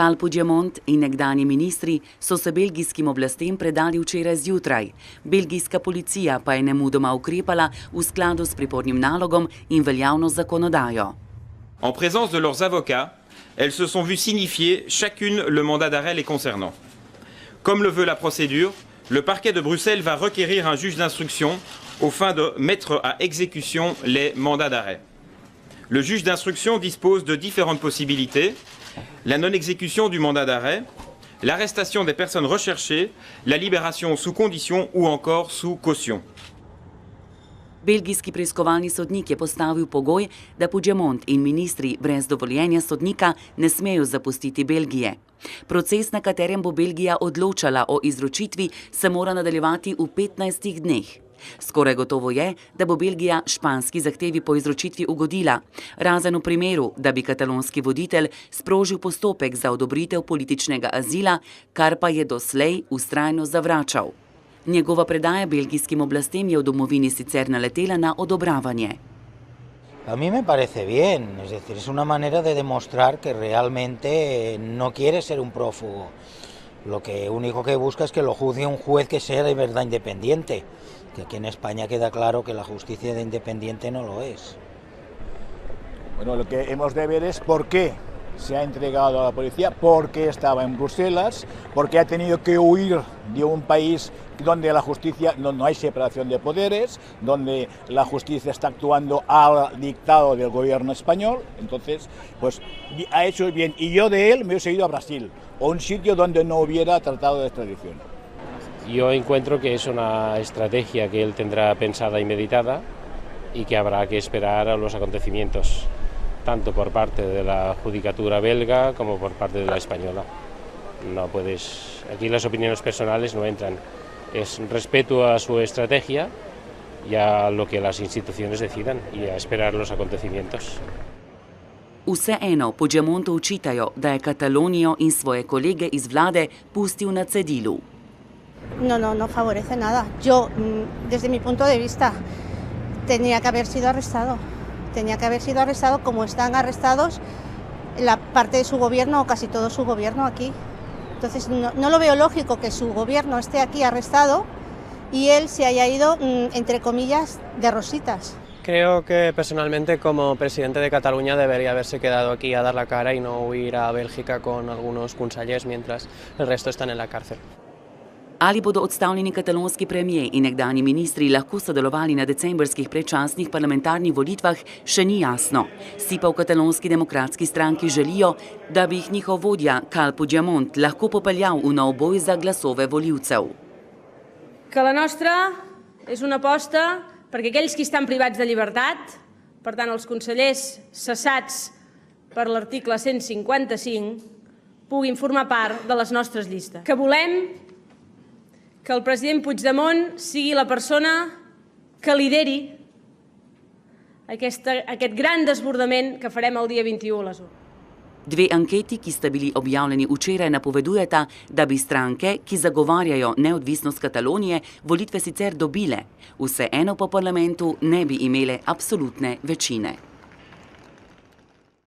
Karl Puigdemont in nekdanji ministri so se belgijskim oblastem predali včeraj zjutraj. Belgijska policija pa je nemudoma ukrepala v skladu s pripornim nalogom in veljavno zakonodajo. En présence de leurs avocats, elles se sont vues signifier chacune le mandat d'arrêt les concernant. Comme le veut la procédure, le parquet de Bruxelles va requérir un juge d'instruction aux fins de mettre à exécution les mandats d'arrêt. Le juge d'instruction dispose de différentes possibilités: la non-exécution du mandat d'arrêt, l'arrestation des personnes recherchées, la libération sous condition ou encore sous caution. Belgijski preiskovalni sodnik je postavil pogoj, da Puigdemont in ministri brez dovoljenja sodnika ne smejo zapustiti Belgije. Proces, na katerem bo Belgija odločala o izročitvi, se mora nadaljevati v 15 dneh. Skoraj gotovo je, da bo Belgija španski zahtevi po izročitvi ugodila, razen v primeru, da bi katalonski voditelj sprožil postopek za odobritev političnega azila, kar pa je doslej vztrajno zavračal. Njegova predaja belgijskim oblastem je v domovini sicer naletela na odobravanje. A mí me parece bien, es decir, es una manera de demostrar que realmente no quiere ser un prófugo. Lo que único que busca es que lo juzgue un juez que sea de verdad independiente, que aquí en España queda claro que la justicia de independiente no lo es. Bueno, lo que hemos de ver es por qué se ha entregado a la policía, por qué estaba en Bruselas, por qué ha tenido que huir de un país donde la justicia, no hay separación de poderes, donde la justicia está actuando al dictado del gobierno español. Entonces, pues ha hecho bien. Y yo de él me he ido a Brasil, o un sitio donde no hubiera tratado de extradición. Yo encuentro que es una estrategia que él tendrá pensada y meditada y que habrá que esperar a los acontecimientos, tanto por parte de la judicatura belga como por parte de la española. No puedes, aquí las opiniones personales no entran. Es respeto a su estrategia y a lo que las instituciones decidan y a esperar los acontecimientos. Vseeno Puigdemontu očitajo, da je Katalonijo in svoje kolege iz vlade pustil na cedilu. No favorece nada. Yo, desde mi punto de vista, tenía que haber sido arrestado. Tenía que haber sido arrestado como están arrestados la parte de su gobierno o casi todo su gobierno aquí. Entonces no lo veo lógico que su gobierno esté aquí arrestado y él se haya ido, entre comillas, de rositas. Creo que personalmente como presidente de Cataluña debería haberse quedado aquí a dar la cara y no huir a Bélgica con algunos consellers mientras el resto están en la cárcel. Ali bodo odstavljeni katalonski premijer in nekdanji ministri lahko sodelovali na decembrskih predčasnih parlamentarnih volitvah, še ni jasno. Si pa v katalonski demokratski stranki želijo, da bi jih njihov vodja Karl Puigdemont lahko popeljal v nov boj za glasove volivcev. Que la nostra és una aposta perquè aquells que estan privats de llibertat, per tant els consellers cessats per l'article 155, puguin formar part de les nostres llistes. Que volem que el president Puigdemont sigui la persona que lideri aquest gran desbordament que farem el dia 21 a les urnes. Dve anketi, ki sta bili objavljeni včeraj, napovedujeta, da bi stranke, ki zagovarjajo neodvisnost Katalonije, volitve sicer dobile, vseeno pa v parlamentu ne bi imele absolutne večine.